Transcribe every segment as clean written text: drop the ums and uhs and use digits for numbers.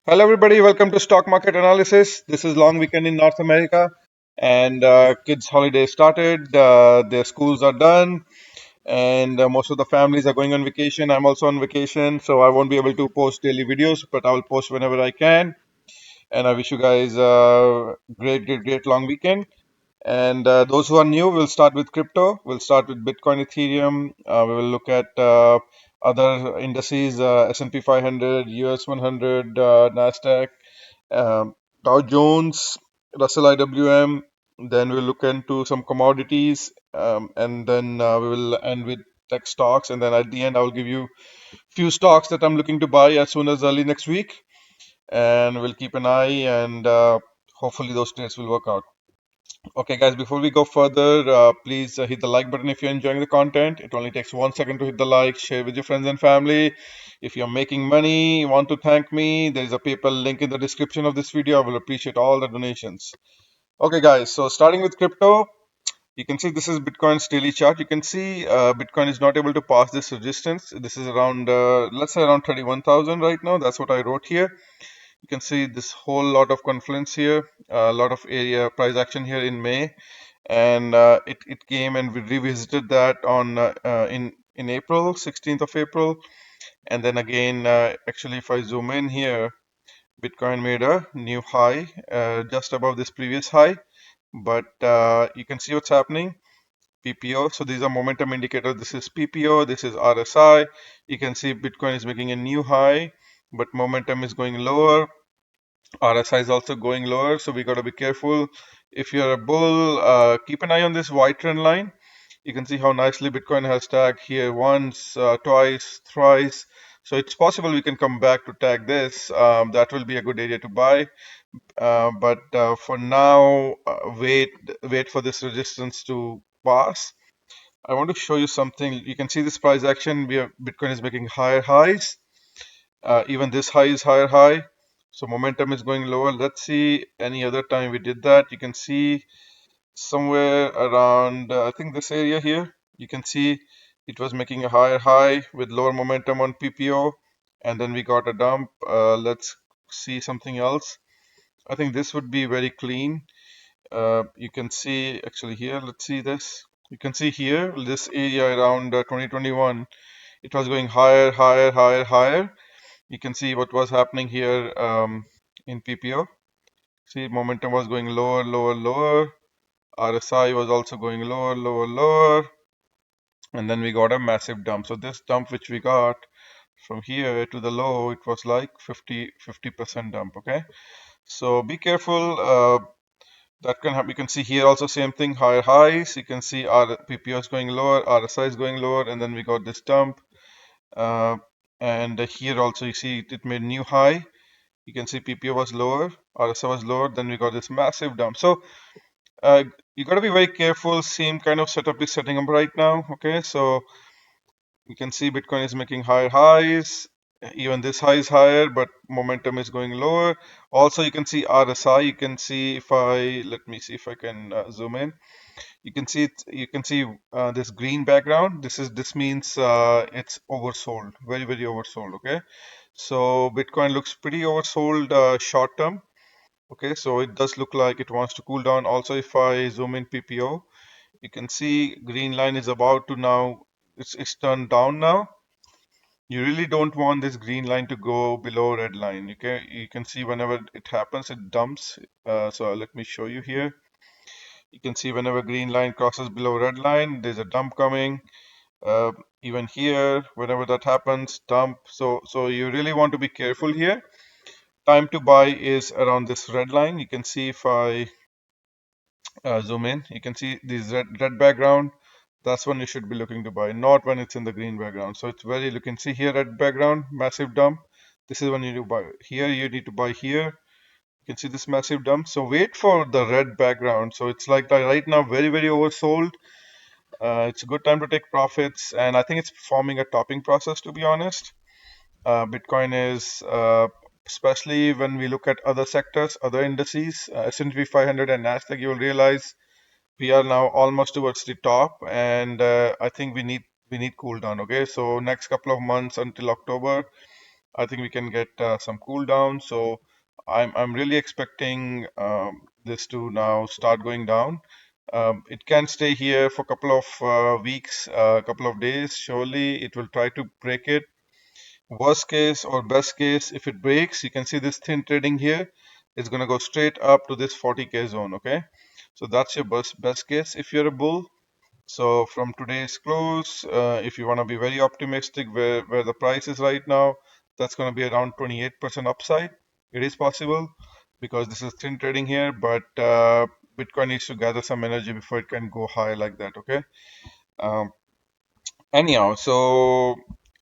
Hello, everybody. Welcome to Stock Market Analysis. This is long weekend in North America, and kids' holiday started. Their schools are done, and most of the families are going on vacation. I'm also on vacation, so I won't be able to post daily videos, but I will post whenever I can. And I wish you guys a great long weekend. And those who are new, we'll start with crypto. We'll start with Bitcoin, Ethereum. We will look at other indices, S&P 500, US 100, Nasdaq, um, Dow Jones, Russell IWM. Then we'll look into some commodities, and then we will end with tech stocks. And then at the end, I will give you few stocks that I'm looking to buy as soon as early next week. And we'll keep an eye, and hopefully those trades will work out. Okay, guys, before we go further, please hit the like button if you're enjoying the content. It only takes 1 second to hit the like, share with your friends and family. If you're making money, you want to thank me, there is a PayPal link in the description of this video. I will appreciate all the donations. Okay, guys, so starting with crypto, you can see this is Bitcoin's daily chart. You can see Bitcoin is not able to pass this resistance. This is around, let's say around 31,000 right now. That's what I wrote here. You can see this whole lot of confluence here, a lot of area price action here in May, and it came and we revisited that on in April, 16th of April, and then again, actually, if I zoom in here, Bitcoin made a new high just above this previous high, but you can see what's happening. PPO. So these are momentum indicators. This is PPO. This is RSI. You can see Bitcoin is making a new high, but momentum is going lower. RSI is also going lower, so we got to be careful. If you're a bull, keep an eye on this white trend line. You can see how nicely Bitcoin has tagged here once, twice, thrice. So it's possible we can come back to tag this. That will be a good area to buy. But for now, wait for this resistance to pass. I want to show you something. You can see this price action. Bitcoin is making higher highs. Even this high is higher high. So momentum is going lower. Let's see any other time we did that. You can see somewhere around, I think this area here, you can see it was making a higher high with lower momentum on PPO, and then we got a dump. Let's see something else. I think this would be very clean. You can see actually here, let's see this. You can see here, this area around 2021, it was going higher, higher, higher, higher. You can see what was happening here in PPO. See, momentum was going lower, lower, lower. RSI was also going lower, lower, lower. And then we got a massive dump. So this dump which we got from here to the low, it was like 50% dump. Okay. So be careful. That can happen. You can see here also same thing, higher highs. You can see our PPO is going lower, RSI is going lower, and then we got this dump. Uh, and here also you see it made new high. You can see PPO was lower, RSI was lower, then we got this massive dump. So uh, you got to be very careful. Same kind of setup is setting up right now. Okay, so you can see Bitcoin is making higher highs. Even this high is higher, but momentum is going lower. Also, you can see RSI. You can see if I let me see if I can zoom in. You can see it. You can see this green background. This means it's oversold, very oversold. Okay, so Bitcoin looks pretty oversold short term. Okay, so it does look like it wants to cool down. Also, if I zoom in PPO, you can see green line is about to now, it's turned down now. You really don't want this green line to go below red line. Okay, you can see whenever it happens, it dumps. So let me show you here. You can see whenever green line crosses below red line, there's a dump coming. Even here, whenever that happens, dump. So you really want to be careful here. Time to buy is around this red line. You can see if I zoom in, you can see this red background. That's when you should be looking to buy, not when it's in the green background. So it's very, you can see here red background, massive dump. This is when you need to buy. Here you need to buy here. You can see this massive dump. So wait for the red background. So it's like right now very oversold. It's a good time to take profits, and I think it's forming a topping process, to be honest. Bitcoin is, especially when we look at other sectors, other indices, S&P 500 and Nasdaq, you will realize we are now almost towards the top, and I think we need cool down. Okay, so next couple of months until October, I think we can get some cool down. So I'm really expecting this to now start going down. It can stay here for a couple of weeks, a couple of days. Surely it will try to break it. Worst case or best case, if it breaks, you can see this thin trading here. It's going to go straight up to this 40K zone. Okay, so that's your best case if you're a bull. So from today's close, if you want to be very optimistic where the price is right now, that's going to be around 28% upside. It is possible because this is thin trading here, but Bitcoin needs to gather some energy before it can go high like that. Okay. Um, Anyhow, so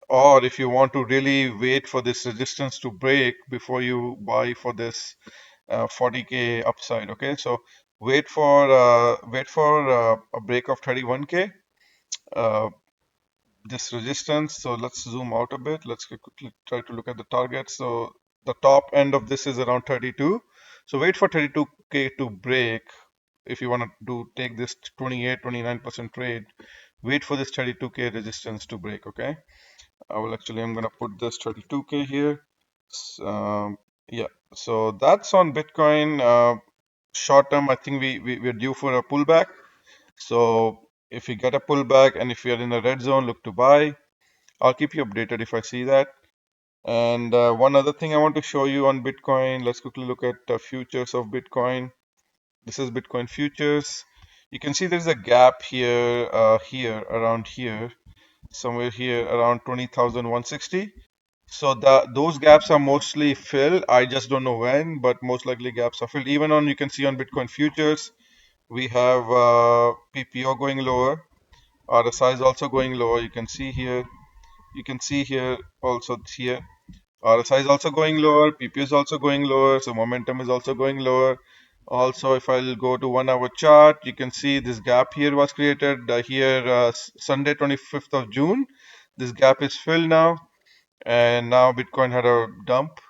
or if you want to really wait for this resistance to break before you buy for this 40K upside. Okay, so wait for a break of 31K. Uh, this resistance. So let's zoom out a bit. Let's quickly try to look at the target. So the top end of this is around 32. So wait for 32K to break. If you want to take this 28-29% trade, wait for this 32K resistance to break. Okay. I'm gonna put this 32K here. Yeah. So that's on Bitcoin. Short term, I think we're due for a pullback. So if we get a pullback and if we are in a red zone, look to buy. I'll keep you updated if I see that. And one other thing I want to show you on Bitcoin, let's quickly look at futures of Bitcoin. This is Bitcoin futures. You can see there's a gap here, around here, somewhere here around 20,160. So those gaps are mostly filled. I just don't know when, but most likely gaps are filled. Even on, you can see on Bitcoin futures, we have PPO going lower, RSI is also going lower. You can see here also here. RSI is also going lower, PP is also going lower, so momentum is also going lower. Also, if I'll go to 1 hour chart, you can see this gap here was created here Sunday 25th of June. This gap is filled now, and now Bitcoin had a dump.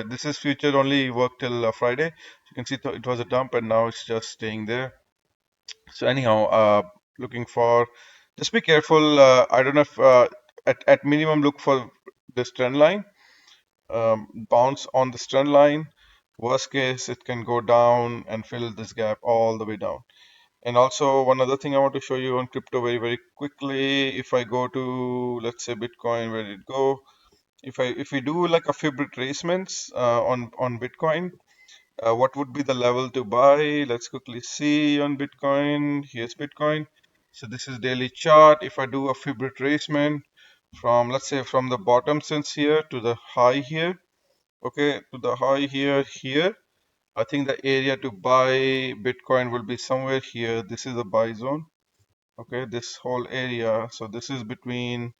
This is future only work till Friday. You can see it was a dump, and now it's just staying there. So anyhow, looking for, just be careful. I don't know if at minimum look for this trend line, bounce on this trend line. Worst case, it can go down and fill this gap all the way down. And also one other thing I want to show you on crypto very quickly. If I go to, let's say, Bitcoin, where did it go? If we do like a fib retracements on Bitcoin, what would be the level to buy? Let's quickly see on Bitcoin. Here's Bitcoin. So this is daily chart. If I do a fib retracement from, let's say, from the bottom since here to the high here, okay, to the high here, I think the area to buy Bitcoin will be somewhere here. This is a buy zone. Okay, this whole area. So this is between,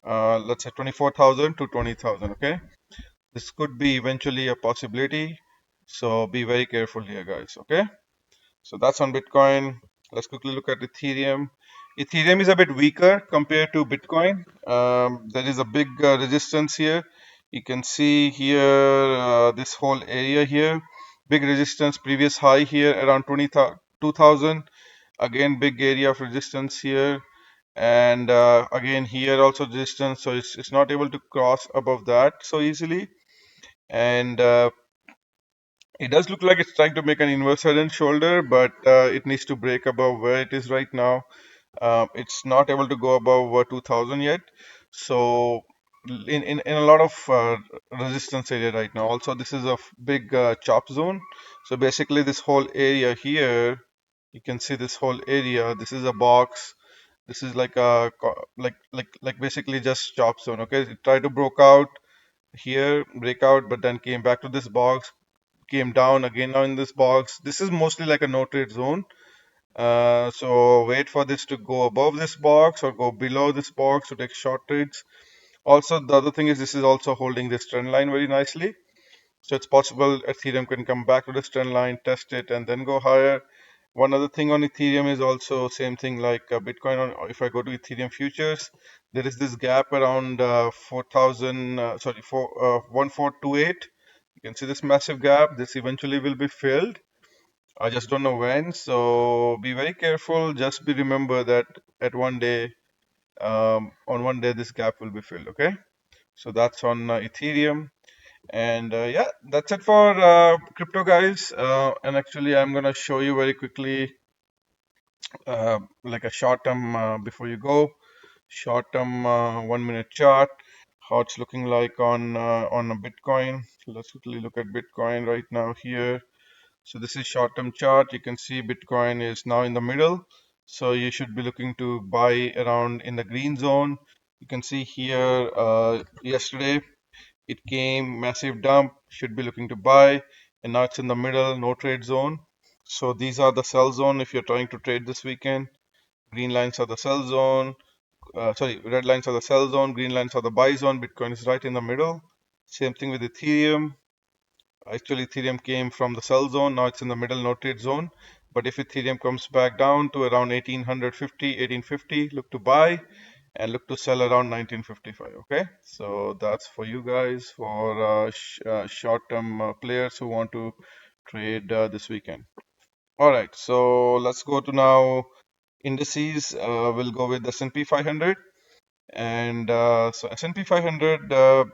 let's say, 24,000 to 20,000. Okay, this could be eventually a possibility. So be very careful here, guys. Okay. So that's on Bitcoin. Let's quickly look at Ethereum. Ethereum is a bit weaker compared to Bitcoin. There is a big resistance here. You can see here this whole area here. Big resistance, previous high here around 22,000. Again, big area of resistance here. And again here also resistance. So it's not able to cross above that so easily. And it does look like it's trying to make an inverse head and shoulder, but it needs to break above where it is right now. It's not able to go above 2000 yet. So in a lot of resistance area right now. Also, this is a big chop zone. So basically this whole area here, you can see this whole area. This is a box. This is like a like basically just chop zone. Okay, it tried to broke out here, break out, but then came back to this box, came down again now in this box. This is mostly like a no trade zone. So wait for this to go above this box or go below this box to take short trades. Also, the other thing is this is also holding this trend line very nicely. So it's possible Ethereum can come back to this trend line, test it, and then go higher. One other thing on Ethereum is also same thing like Bitcoin. If I go to Ethereum futures, there is this gap around 4,000, 1428. You can see this massive gap. This eventually will be filled. I just don't know when. So be very careful. Just be remember that at one day, on one day, this gap will be filled. Okay. So that's on Ethereum. And yeah, that's it for crypto, guys. And actually, I'm gonna show you very quickly, like a short term before you go, short term 1 minute chart, how it's looking like on a Bitcoin. Let's quickly look at Bitcoin right now here. So this is short term chart. You can see Bitcoin is now in the middle. So you should be looking to buy around in the green zone. You can see here yesterday it came massive dump, should be looking to buy, and now it's in the middle, no trade zone. So these are the sell zone if you're trying to trade this weekend. Green lines are the sell zone. Sorry, red lines are the sell zone. Green lines are the buy zone. Bitcoin is right in the middle. Same thing with Ethereum. Actually, Ethereum came from the sell zone. Now it's in the middle, no trade zone. But if Ethereum comes back down to around 1850, look to buy, and look to sell around 1955. Okay, so that's for you guys, for short-term players who want to trade this weekend. All right, so let's go to now indices. We'll go with the S&P 500, and so S&P 500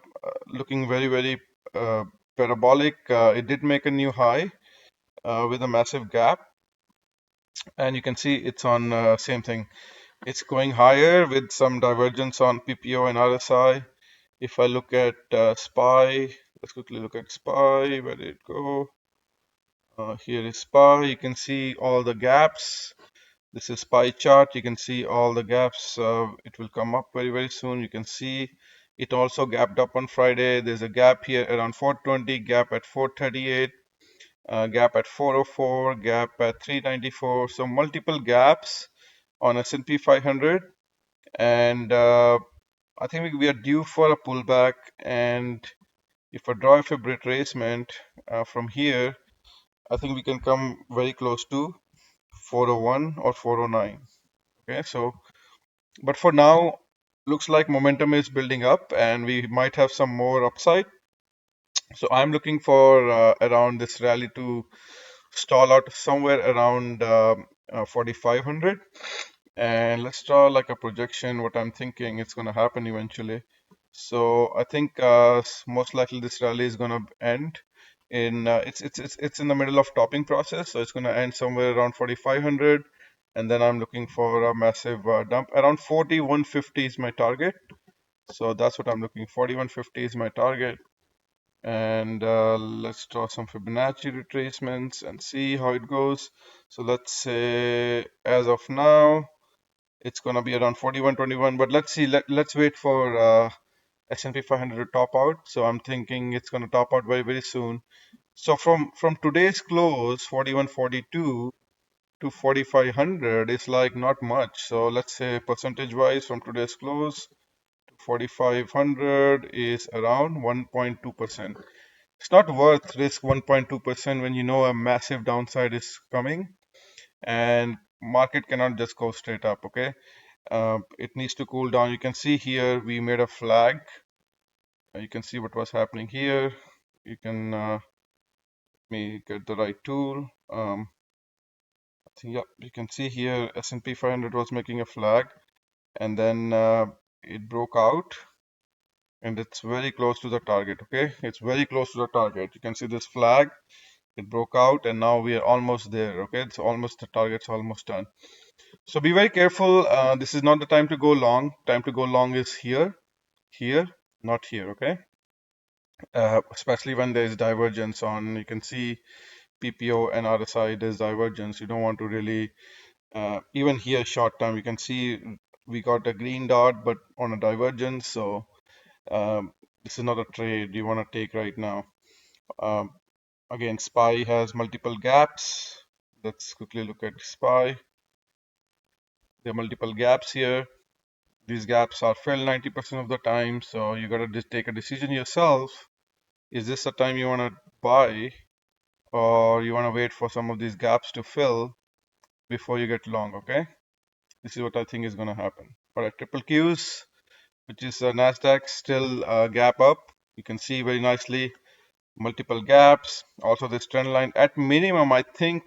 looking very, very parabolic. It did make a new high with a massive gap, and you can see it's on same thing. It's going higher with some divergence on PPO and RSI. If I look at SPY, let's quickly look at SPY. Where did it go? Here is SPY. You can see all the gaps. This is SPY chart. You can see all the gaps. It will come up very, very soon. You can see it also gapped up on Friday. There's a gap here around 420, gap at 438, gap at 404, gap at 394. So multiple gaps on S&P 500. And I think we are due for a pullback. And if I draw a fib retracement from here, I think we can come very close to 401 or 409. Okay, so but for now, looks like momentum is building up and we might have some more upside. So I'm looking for around this rally to stall out somewhere around 4,500. And let's draw like a projection, what I'm thinking it's going to happen eventually. So I think most likely this rally is going to end in it's in the middle of topping process, so it's going to end somewhere around 4,500, and then I'm looking for a massive dump around 4,150 is my target. So that's what I'm looking. 4,150 is my target, and let's draw some Fibonacci retracements and see how it goes. So let's say as of now it's gonna be around 4121, but let's see. Let's wait for S&P 500 to top out. So I'm thinking it's gonna top out very, very soon. So from today's close, 4142 to 4500 is like not much. So let's say percentage wise from today's close to 4500 is around 1.2%. It's not worth risk 1.2% when you know a massive downside is coming, and market cannot just go straight up. Okay, it needs to cool down. You can see here we made a flag. You can see what was happening here. You can let me get the right tool. Yeah, you can see here S&P 500 was making a flag, and then it broke out, and it's very close to the target. Okay, it's very close to the target. You can see this flag. It broke out, and now we are almost there. Okay, it's almost, the target's almost done. So be very careful. This is not the time to go long. Time to go long is here, not here. Okay, especially when there is divergence on. You can see PPO and RSI. There's divergence. You don't want to really. Even here, short term, you can see we got a green dot, but on a divergence. So this is not a trade you want to take right now. Again, SPY has multiple gaps. Let's quickly look at SPY. There are multiple gaps here. These gaps are filled 90% of the time, so you gotta just take a decision yourself. Is this the time you wanna buy, or you wanna wait for some of these gaps to fill before you get long? Okay, this is what I think is gonna happen. All right, triple Qs, which is Nasdaq, still gap up. You can see very nicely multiple gaps. Also, this trend line at minimum, I think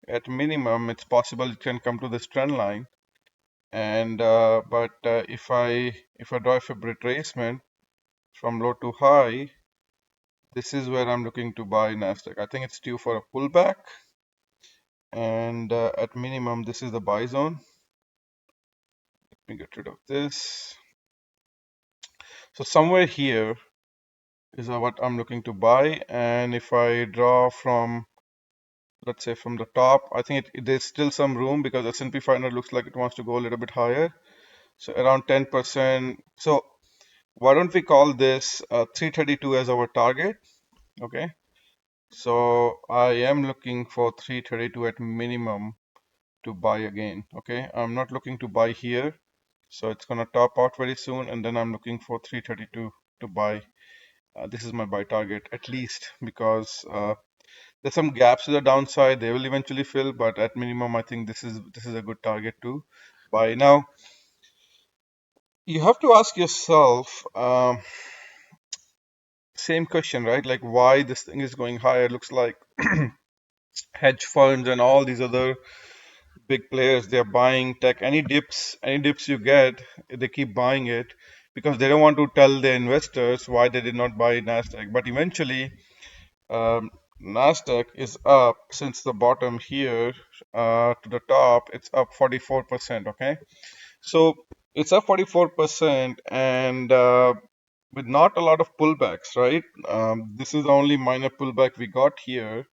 at minimum it's possible it can come to this trend line. And but if I draw a fib retracement, from low to high, this is where I'm looking to buy Nasdaq. I think it's due for a pullback, and at minimum, this is the buy zone. Let me get rid of this. So somewhere here is what I'm looking to buy, and if I draw from, let's say, from the top, I think there's still some room because S&P 500 looks like it wants to go a little bit higher. So around 10%. So why don't we call this 332 as our target? Okay. So I am looking for 332 at minimum to buy again. Okay. I'm not looking to buy here. So it's going to top out very soon. And then I'm looking for 332 to buy. This is my buy target at least, because there's some gaps to the downside. They will eventually fill, but at minimum, I think this is a good target to buy. Now, you have to ask yourself, same question, right? Like why this thing is going higher. Looks like hedge funds and all these other big players, they're buying tech. Any dips you get, they keep buying it because they don't want to tell their investors why they did not buy Nasdaq. But eventually, um, Nasdaq is up since the bottom here to the top. It's up 44%. Okay, so it's up 44%, and with not a lot of pullbacks, right? This is the only minor pullback we got here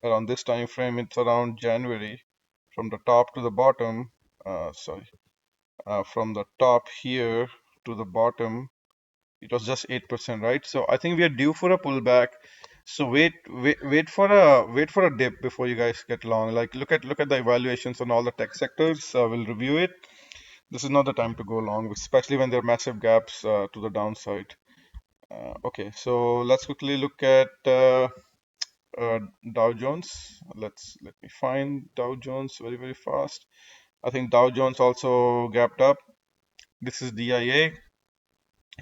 around this time frame. It's around January, from the top to the bottom. From the top here to the bottom, it was just 8%, right? So I think we are due for a pullback. So wait for a dip before you guys get long. Like look at the evaluations on all the tech sectors. We'll review it. This is not the time to go long, especially when there are massive gaps to the downside. Okay, so let's quickly look at Dow Jones. Let me find Dow Jones very fast. I think Dow Jones also gapped up. This is DIA.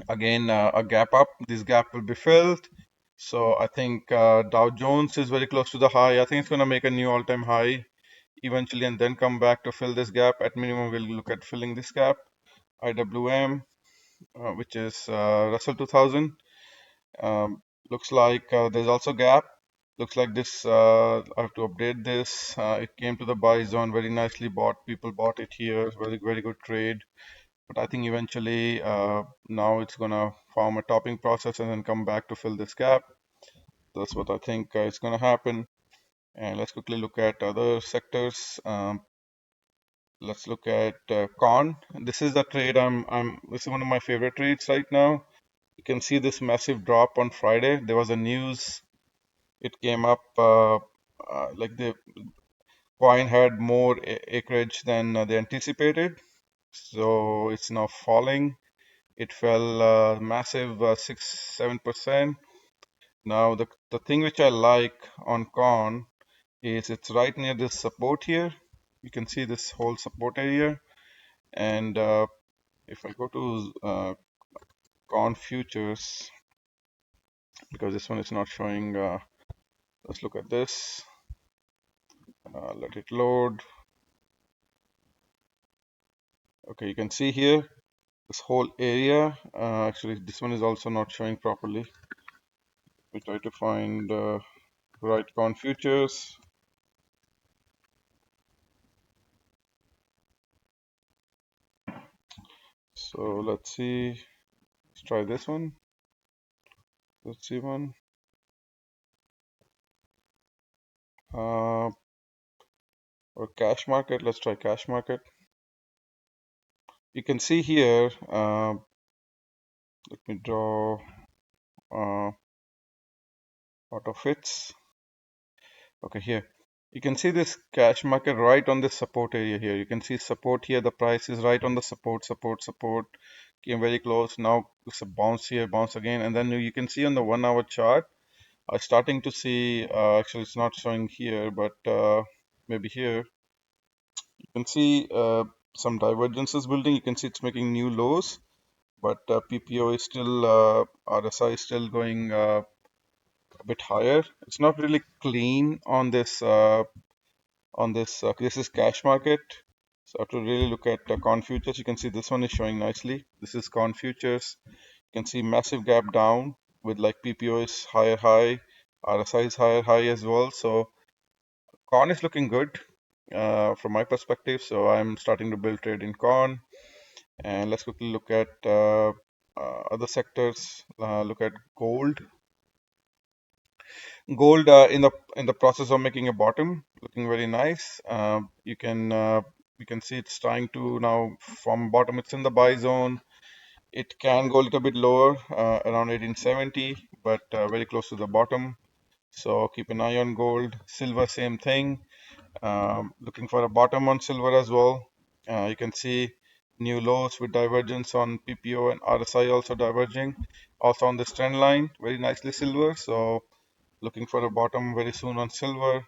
Again, a gap up. This gap will be filled. So I think Dow Jones is very close to the high. I think it's going to make a new all-time high eventually and then come back to fill this gap. At minimum, we'll look at filling this gap. IWM, which is Russell 2000. Looks like there's also gap. Looks like this, I have to update this. It came to the buy zone very nicely. People bought it here. Very good trade. But I think eventually now it's gonna form a topping process and then come back to fill this gap. That's what I think is gonna happen. And let's quickly look at other sectors. Let's look at corn. This is the trade this is one of my favorite trades right now. You can see this massive drop on Friday. There was a news. It came up like the coin had more acreage than they anticipated, so it's now falling. It fell massive 6-7%. Now the thing which I like on corn is it's right near this support here. You can see this whole support area, and if I go to corn futures, because this one is not showing, let's look at this. Let it load. Okay, you can see here this whole area. Actually, this one is also not showing properly. We try to find right corn futures. So let's see. Let's try this one. Let's see one. Or cash market. Let's try cash market. You can see here. Let me draw auto fits. Okay, here you can see this cash market right on this support area here. You can see support here. The price is right on the support. Came very close. Now it's a bounce here, bounce again, and then you can see on the 1 hour chart. I'm starting to see. Actually, it's not showing here, but maybe here. You can see some divergences building. You can see it's making new lows, but PPO is still, RSI is still going a bit higher. It's not really clean on this. This is cash market. So I have to really look at corn futures. You can see this one is showing nicely. This is corn futures. You can see massive gap down with like PPO is higher high, RSI is higher high as well. So corn is looking good from my perspective. So I'm starting to build trade in corn. And let's quickly look at other sectors. Look at gold. Gold in the process of making a bottom, looking very nice. You can see it's trying to now from bottom. It's in the buy zone. It can go a little bit lower, around 1870, but very close to the bottom. So keep an eye on gold. Silver, same thing. Looking for a bottom on silver as well. You can see new lows with divergence on PPO and RSI also diverging. Also on this trend line, very nicely silver. So looking for a bottom very soon on silver.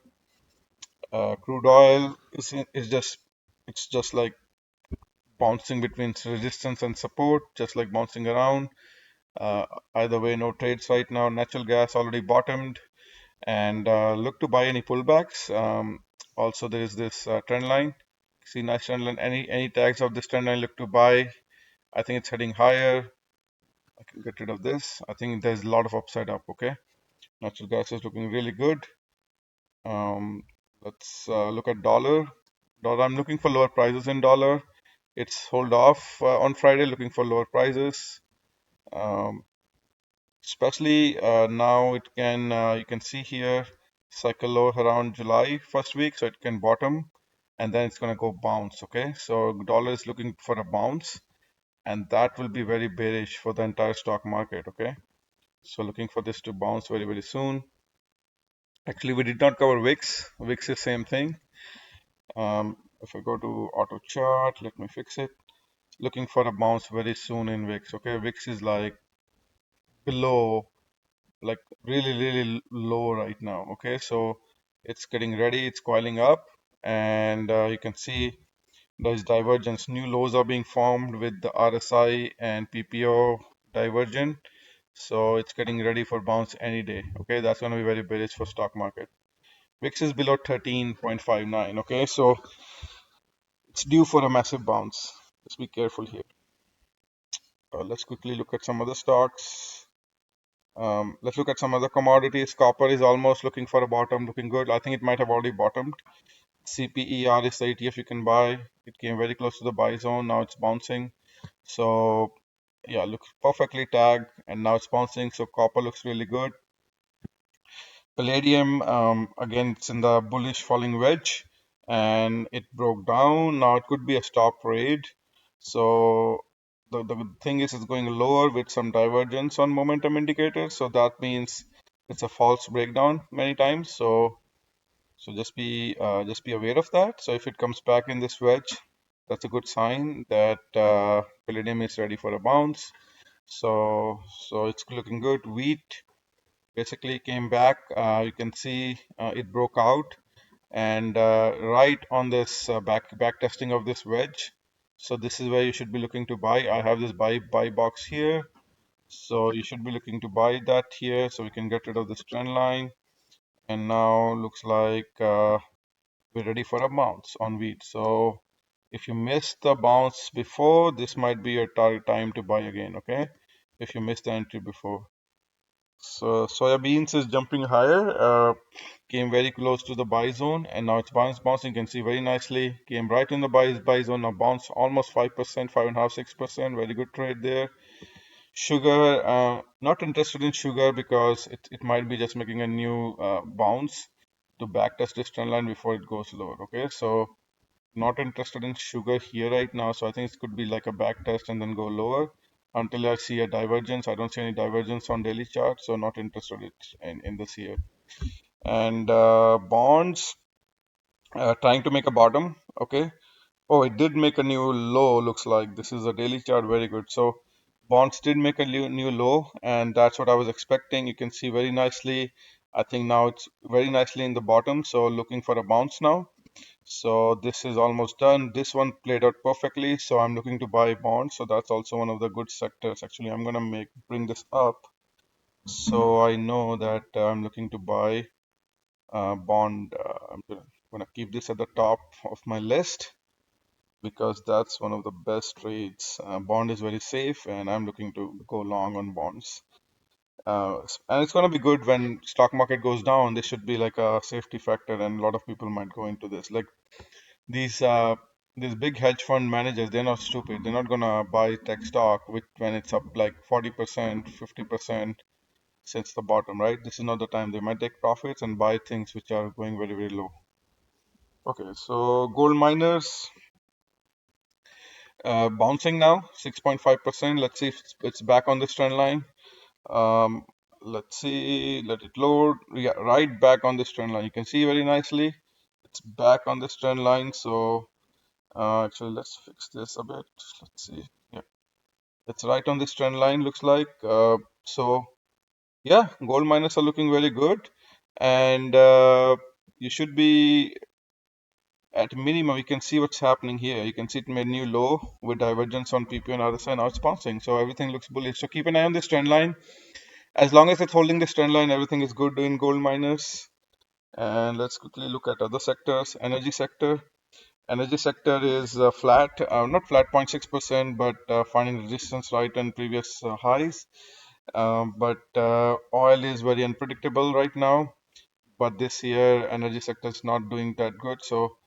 Crude oil is just it's just like bouncing between resistance and support, just like bouncing around. Uh, Either way, no trades right now. Natural gas already bottomed, and look to buy any pullbacks. Also, there is this trend line. See nice trend line. Any tags of this trend line, look to buy. I think it's heading higher. I can get rid of this. I think there's a lot of upside up. Okay, natural gas is looking really good. Um, let's look at dollar. Dollar. I'm looking for lower prices in dollar. It's hold off on Friday, looking for lower prices. Um, Especially now, it can you can see here cycle low around July first week, so it can bottom, and then it's going to go bounce. Okay, so dollar is looking for a bounce, and that will be very bearish for the entire stock market. Okay, so looking for this to bounce very soon. Actually, we did not cover VIX. VIX is same thing. If I go to auto chart, let me fix it. Looking for a bounce very soon in VIX. Okay, VIX is like below, like really low right now. Okay, so it's getting ready, it's coiling up, and you can see there's divergence. New lows are being formed with the RSI and PPO divergent. So it's getting ready for bounce any day. Okay, that's going to be very bearish for stock market. VIX is below 13.59. Okay, so it's due for a massive bounce. Let's be careful here. Let's quickly look at some other stocks. Let's look at some other commodities. Copper is almost looking for a bottom, looking good. I think it might have already bottomed. CPER is the ETF you can buy. It came very close to the buy zone. Now it's bouncing. So yeah, looks perfectly tagged, and now it's bouncing. So copper looks really good. Palladium, again, it's in the bullish falling wedge, and it broke down. Now it could be a stop trade. So the thing is, it's going lower with some divergence on momentum indicators. So that means it's a false breakdown many times. So just be aware of that. So if it comes back in this wedge, that's a good sign that Palladium is ready for a bounce. So it's looking good. Wheat basically came back. You can see it broke out, and right on this back testing of this wedge. So this is where you should be looking to buy. I have this buy box here, so you should be looking to buy that here, so we can get rid of this trend line. And now looks like we're ready for a bounce on wheat. So if you missed the bounce before, this might be your target time to buy again. Okay, if you missed the entry before. So soybeans is jumping higher, came very close to the buy zone, and now it's bouncing. You can see very nicely, came right in the buy zone, now bounce almost 5%, 5.5, 6%. Very good trade there. Sugar, not interested in sugar because it might be just making a new bounce to backtest this trend line before it goes lower. Okay, so not interested in sugar here right now. So I think it could be like a backtest and then go lower until I see a divergence. I don't see any divergence on daily chart, so not interested in this here. And bonds trying to make a bottom. Okay. Oh, it did make a new low. Looks like this is a daily chart. Very good. So bonds did make a new low, and that's what I was expecting. You can see very nicely. I think now it's very nicely in the bottom. So looking for a bounce now. So this is almost done. This one played out perfectly. So I'm looking to buy bonds. So that's also one of the good sectors. Actually, I'm gonna bring this up so I know that I'm looking to buy bond. I'm gonna keep this at the top of my list. because that's one of the best trades. Bond is very safe, and I'm looking to go long on bonds. And it's going to be good when stock market goes down. This should be like a safety factor, and a lot of people might go into this. Like these uh, these big hedge fund managers, they're not stupid. They're not gonna buy tech stock when it's up like 40%, 50% since the bottom, right? This is not the time. They might take profits and buy things which are going very, very low. Okay, so gold miners bouncing now, 6.5%. Let's see if it's back on this trend line. Um, let's see, let it load. Yeah, right back on this trend line. You can see very nicely. It's back on this trend line. So actually, let's fix this a bit. Let's see. Yeah, it's right on this trend line. Looks like. So yeah, gold miners are looking very good, and you should be at minimum. You can see what's happening here. You can see it made new low with divergence on PP and RSI. Now it's bouncing, so everything looks bullish. So keep an eye on this trend line. As long as it's holding this trend line, everything is good in gold miners. And let's quickly look at other sectors. Energy sector. Energy sector is flat, not flat 0.6%, but finding resistance right on previous highs. But oil is very unpredictable right now. But this year, energy sector is not doing that good. So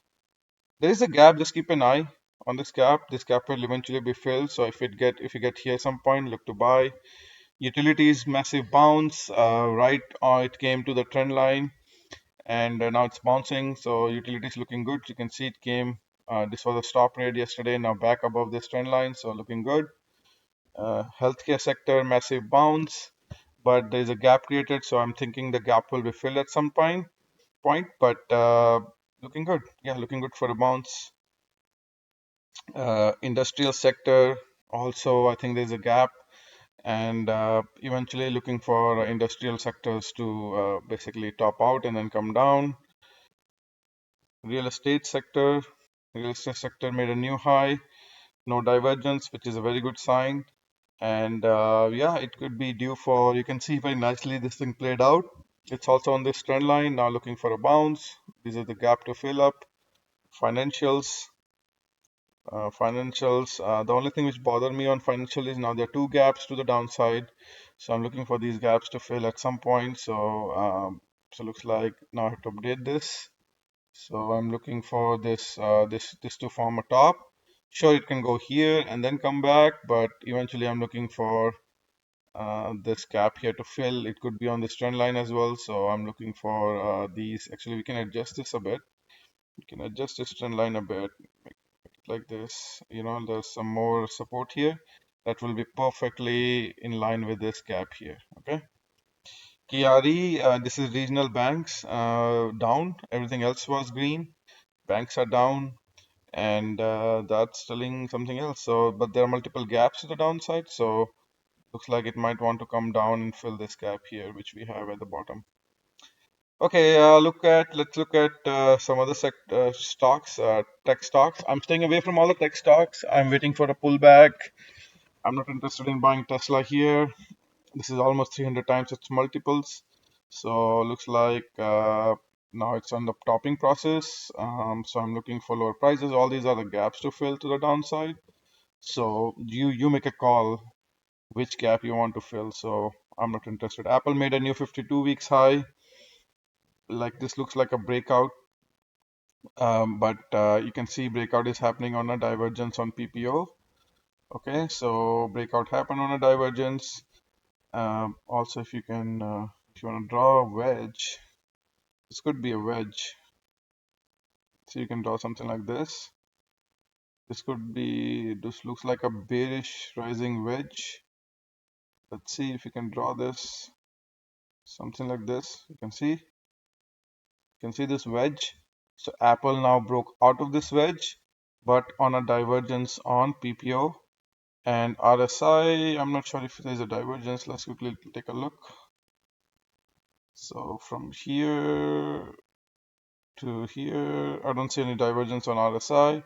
there is a gap. Just keep an eye on this gap. This gap will eventually be filled. So if you get here some point, look to buy. Utilities massive bounce. Right, it came to the trend line, and now it's bouncing. So utilities looking good. You can see it came. This was a stop rate yesterday. Now back above this trend line. So looking good. Healthcare sector massive bounce, but there is a gap created. So I'm thinking the gap will be filled at some point. But looking good. Yeah, looking good for a bounce. Industrial sector also, I think there's a gap, and eventually looking for industrial sectors to basically top out and then come down. Real estate sector, real estate sector made a new high, no divergence, which is a very good sign. And yeah, it could be due for, you can see very nicely this thing played out. It's also on this trend line, now looking for a bounce. These are the gap to fill up. Financials, the only thing which bother me on financial is now there are two gaps to the downside. So I'm looking for these gaps to fill at some point. So looks like now I have to update this. So I'm looking for this to form a top. Sure, it can go here and then come back, but eventually I'm looking for this gap here to fill. It could be on this trend line as well. So I'm looking for these. Actually, we can adjust this a bit. We can adjust this trend line a bit like this. There's some more support here that will be perfectly in line with this gap here. Okay. KRE, this is regional banks down. Everything else was green. Banks are down, and that's telling something else. So, but there are multiple gaps to the downside. So, looks like it might want to come down and fill this gap here, which we have at the bottom. Okay, let's look at some other stocks, tech stocks. I'm staying away from all the tech stocks. I'm waiting for a pullback. I'm not interested in buying Tesla here. This is almost 300 times its multiples. So looks like now it's on the topping process. So I'm looking for lower prices. All these are the gaps to fill to the downside. So you make a call which gap you want to fill. So I'm not interested. Apple made a new 52 weeks high. Like this looks like a breakout. But you can see breakout is happening on a divergence on PPO. Okay, so breakout happened on a divergence. Also, if you want to draw a wedge, this could be a wedge. So you can draw something like this. This looks like a bearish rising wedge. Let's see if you can draw this, something like this. You can see this wedge. So Apple now broke out of this wedge, but on a divergence on PPO. And RSI, I'm not sure if there's a divergence. Let's quickly take a look. So from here to here, I don't see any divergence on RSI.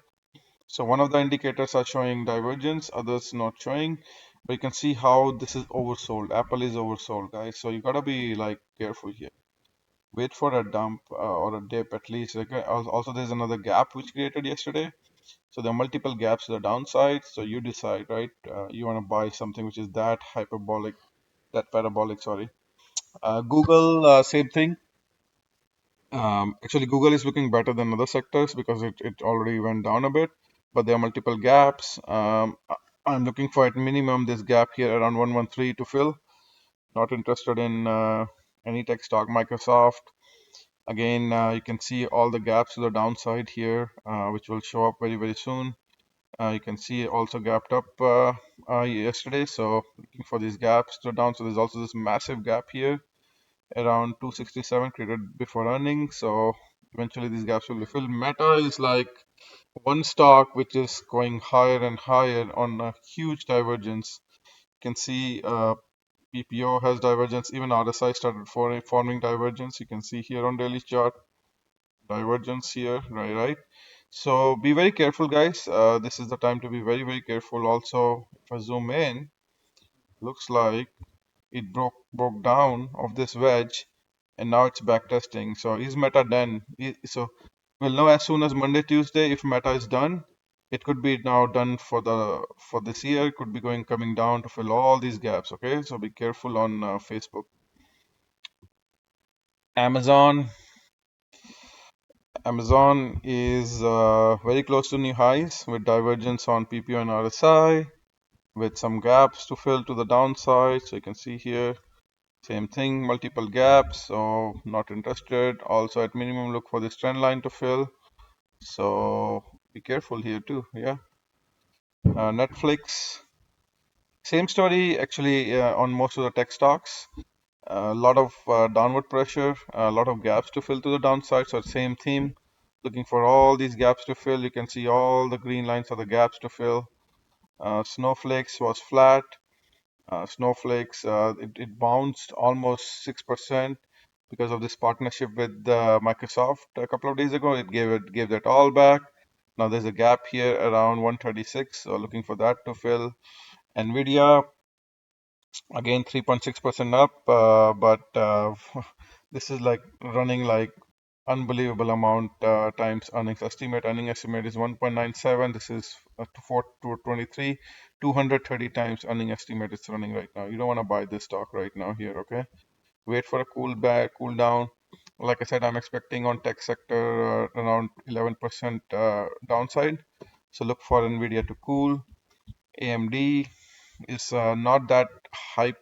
So one of the indicators are showing divergence, others not showing. But you can see how this is oversold. Apple is oversold, guys. So you gotta be like careful here. Wait for a dump or a dip at least. Also, there's another gap which created yesterday. So there are multiple gaps to the downside. So you decide, right? You want to buy something which is that hyperbolic, that parabolic, sorry. Google, same thing. Actually, Google is looking better than other sectors because it already went down a bit, but there are multiple gaps. I'm looking for at minimum this gap here around 113 to fill. Not interested in any tech stock. Microsoft, again, you can see all the gaps to the downside here, which will show up very, very soon. You can see it also gapped up yesterday, so looking for these gaps to the down. So there's also this massive gap here around 267 created before earnings. So eventually these gaps will be filled. Meta is like one stock which is going higher and higher on a huge divergence. You can see PPO has divergence. Even RSI started forming divergence. You can see here on daily chart divergence here, right? So be very careful, guys. This is the time to be very, very careful. Also, if I zoom in, looks like it broke down of this wedge, and now it's back testing. So is Meta done? So we'll know as soon as Monday, Tuesday if Meta is done. It could be now done for this year. It could be coming down to fill all these gaps. Okay, so be careful on Facebook. Amazon. Amazon is very close to new highs with divergence on PPO and RSI, with some gaps to fill to the downside. So you can see here, same thing, multiple gaps. So not interested. Also at minimum, look for this trend line to fill. So be careful here too. Yeah. Netflix, same story actually on most of the tech stocks. A lot of downward pressure, a lot of gaps to fill to the downside. So same theme, looking for all these gaps to fill. You can see all the green lines are the gaps to fill. Snowflakes was flat. Snowflakes, it bounced almost 6% because of this partnership with Microsoft a couple of days ago. It gave that all back. Now there's a gap here around 136. So looking for that to fill. NVDA, again 3.6% up, but this is like running like unbelievable amount times earnings estimate. Earning estimate is 1.97. This is 423, 230 times earning estimate it's running right now. You don't want to buy this stock right now here, okay? Wait for a cool down. Like I said, I'm expecting on tech sector around 11% downside. So look for NVIDIA to cool. AMD is not that hype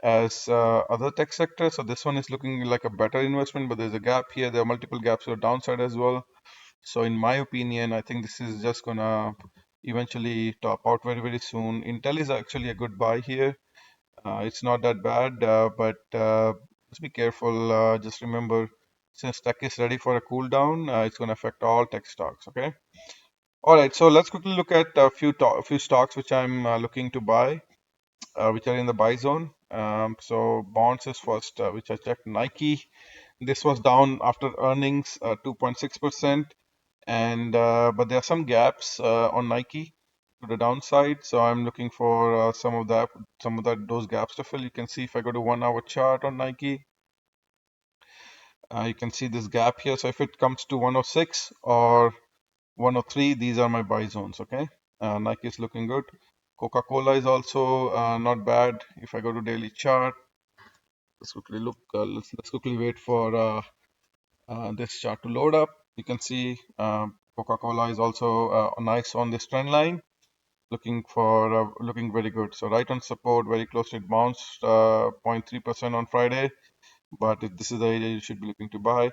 as other tech sectors. So this one is looking like a better investment, but there's a gap here. There are multiple gaps to the downside as well. So in my opinion, I think this is just gonna eventually top out very, very soon. Intel is actually a good buy here. It's not that bad, but just be careful. Just remember, since tech is ready for a cool down, it's gonna affect all tech stocks. Okay. All right. So let's quickly look at a few stocks which I'm looking to buy, which are in the buy zone. So bonds is first, which I checked. Nike, this was down after earnings, 2.6%, and but there are some gaps on Nike to the downside. So I'm looking for those gaps to fill. You can see if I go to 1 hour chart on Nike, you can see this gap here. So if it comes to 106 or 103, these are my buy zones. Okay, Nike is looking good. Coca-Cola is also not bad. If I go to daily chart, let's quickly look. Let's quickly wait for this chart to load up. You can see Coca-Cola is also nice on this trend line, looking very good. So right on support, very close to it, bounced 0.3% on Friday, but this is the area you should be looking to buy.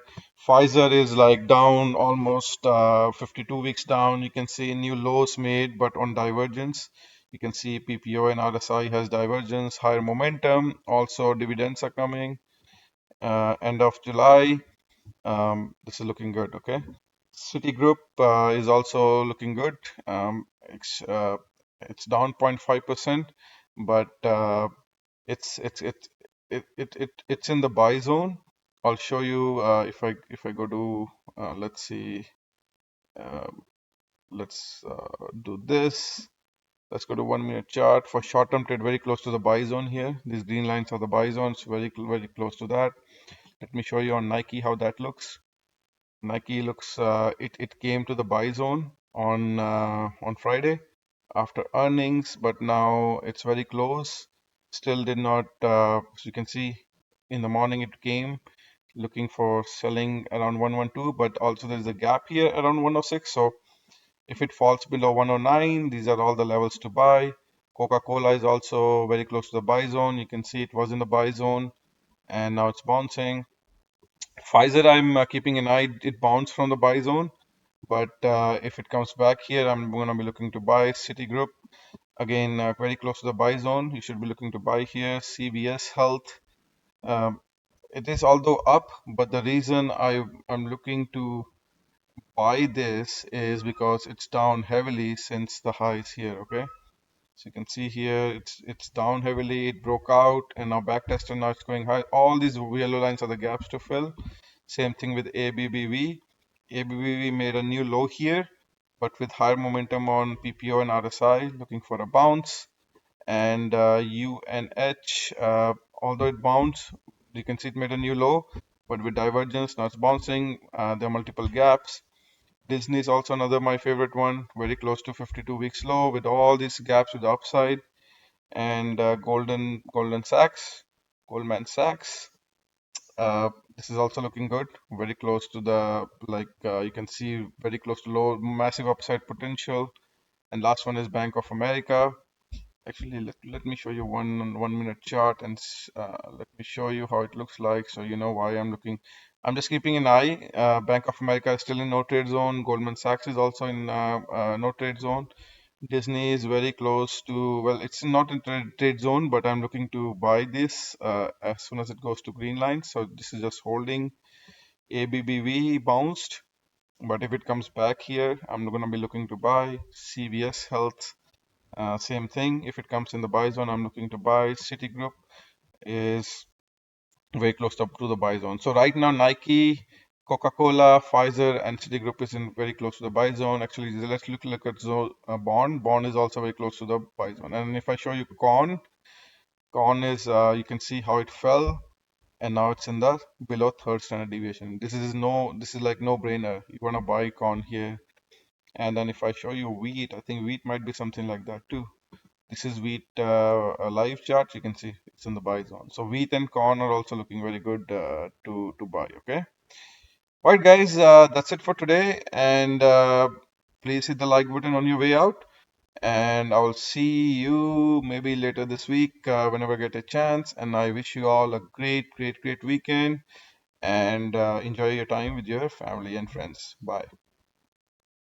Pfizer is like down almost 52 weeks down. You can see new lows made, but on divergence. You can see PPO and RSI has divergence, higher momentum. Also, dividends are coming. End of July. This is looking good. Okay. Citigroup is also looking good. It's down 0.5%, but it's in the buy zone. I'll show you if I go to let's see, uh, let's do this. Let's go to 1 minute chart for short-term trade. Very close to the buy zone here. These green lines are the buy zones. Very close to that. Let me show you on Nike how that looks. Nike looks it came to the buy zone on Friday after earnings, but now it's very close. Still did not, as you can see, in the morning it came looking for selling around 112, but also there is a gap here around 106. So if it falls below 109, these are all the levels to buy. Coca-Cola is also very close to the buy zone. You can see it was in the buy zone and now it's bouncing. Pfizer, I'm keeping an eye. It bounced from the buy zone, but if it comes back here, I'm going to be looking to buy. Citigroup, again, very close to the buy zone. You should be looking to buy here. CVS Health, um, it is although up, but the reason I'm looking to buy this is because it's down heavily since the highs here. Okay, so you can see here it's down heavily. It broke out and now back tested. Now it's going high. All these yellow lines are the gaps to fill. Same thing with ABBV. ABBV made a new low here, but with higher momentum on PPO and RSI, looking for a bounce. And UNH, although it bounced, you can see it made a new low, but with divergence, now it's bouncing. There are multiple gaps. Disney is also another my favorite one, very close to 52 weeks low with all these gaps with the upside. And Goldman Sachs, Goldman Sachs. This is also looking good, very close to the you can see very close to low, massive upside potential. And last one is Bank of America. Actually, let me show you one minute chart and let me show you how it looks like so you know why I'm looking. I'm just keeping an eye. Bank of America is still in no trade zone. Goldman Sachs is also in no trade zone. Disney is very close to, well, it's not in trade zone, but I'm looking to buy this as soon as it goes to green line. So this is just holding. ABBV bounced, but if it comes back here, I'm going to be looking to buy. CVS Health, same thing. If it comes in the buy zone, I'm looking to buy. Citigroup is very close up to the buy zone. So right now, Nike, Coca-Cola, Pfizer, and Citigroup is in very close to the buy zone. Actually, let's look at Bond. Bond is also very close to the buy zone. And if I show you Corn, Corn is you can see how it fell, and now it's in the below third standard deviation. This is like no brainer. You want to buy Corn here. And then if I show you wheat, I think wheat might be something like that too. This is wheat a live chart. You can see it's in the buy zone. So wheat and corn are also looking very good to buy. Okay. All right, guys. That's it for today. And please hit the like button on your way out. And I will see you maybe later this week whenever I get a chance. And I wish you all a great weekend. And enjoy your time with your family and friends. Bye.